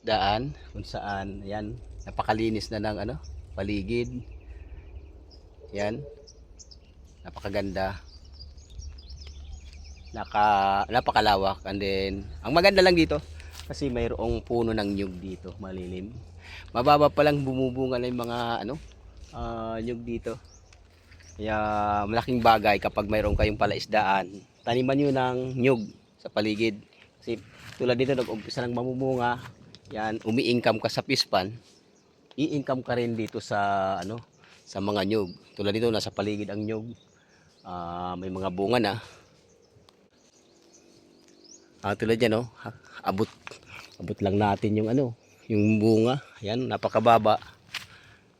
palaisdaan kung saan ayan, napakalinis na ng paligid. Yan, napakaganda. Napakalawak, and then ang maganda lang dito kasi mayroong puno ng nyug dito, malilim. Mababa pa lang bumubunga na yung mga nyug dito. Kaya malaking bagay kapag mayroon kayong palaisdaan, taniman nyo ng nyug sa paligid. Kasi tulad dito, nag-umpisa ng mamumunga, yan, umi-income ka sa pispan, i-income ka rin dito sa sa mga nyug. Tulad dito, nasa paligid ang nyug, may mga bunga na. Tulad yan, oh, abot abot lang natin yung yung bunga. Yan, napakababa.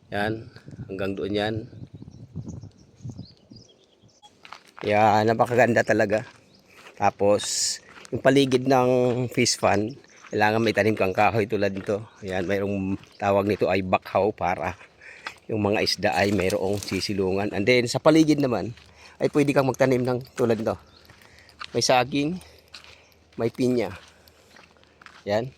Yan, hanggang doon yan. Kaya napakaganda talaga. Tapos yung paligid ng fish pond, kailangan may tanim kang kahoy tulad nito. Yan, mayroong tawag nito ay bakhaw para yung mga isda ay mayroong sisilungan. And then sa paligid naman ay pwede kang magtanim ng tulad nito. May saging, may pinya. Yan.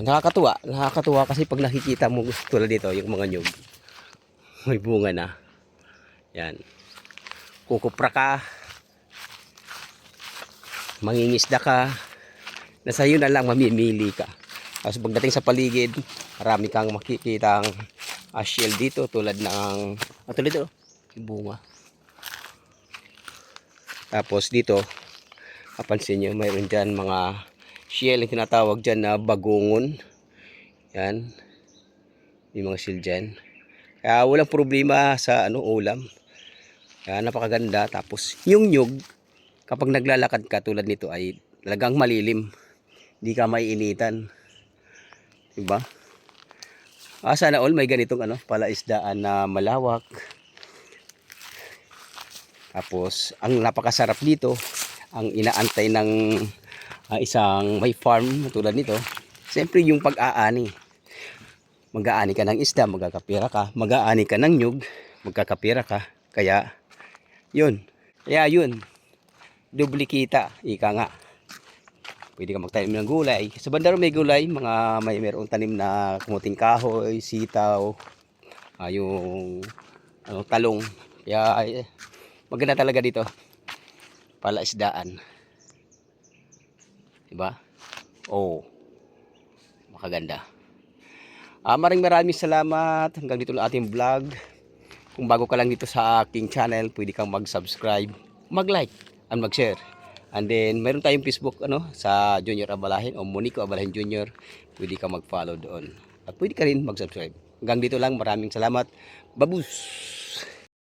Nakakatuwa kasi pag nakikita mo tulad dito yung mga nyug, may bunga na. Yan. Kukupra ka, mangingisda ka, nasa iyo na lang mamimili ka. Tapos pagdating sa paligid, marami kang makikitang shell dito tulad ng tulad dito, yung bunga. Tapos dito, kapansin nyo, mayroon dyan mga shell yung tinatawag dyan na bagungon. Yan, yung mga shell dyan. Kaya walang problema sa ulam. Kaya napakaganda. Tapos yung nyug, kapag naglalakad ka tulad nito ay talagang malilim. Hindi ka maiinitan. Diba? Sana all may ganitong palaisdaan na malawak. Tapos ang napakasarap dito, ang inaantay ng isang may farm tulad nito, siyempre yung pag-aani. Mag-aani ka ng isda, magkakapira ka. Mag-aani ka ng nyug, magkakapira ka. Kaya yun. Dubli kita, ika nga. Pwede ka magtanim ng gulay. Sa banda rin may gulay, mayroong tanim na kamuting kahoy, sitaw, yung talong. Kaya maganda talaga dito. Palaisdaan. Diba? Oh, makaganda. Maraming salamat. Hanggang dito lang ating vlog. Kung bago ka lang dito sa aking channel, pwede kang mag-subscribe, mag-like, and mag-share. And then, mayroon tayong Facebook sa Junior Abalahin o Monico Abalahin Junior. Pwede kang mag-follow doon. At pwede ka rin mag-subscribe. Hanggang dito lang. Maraming salamat. Babus!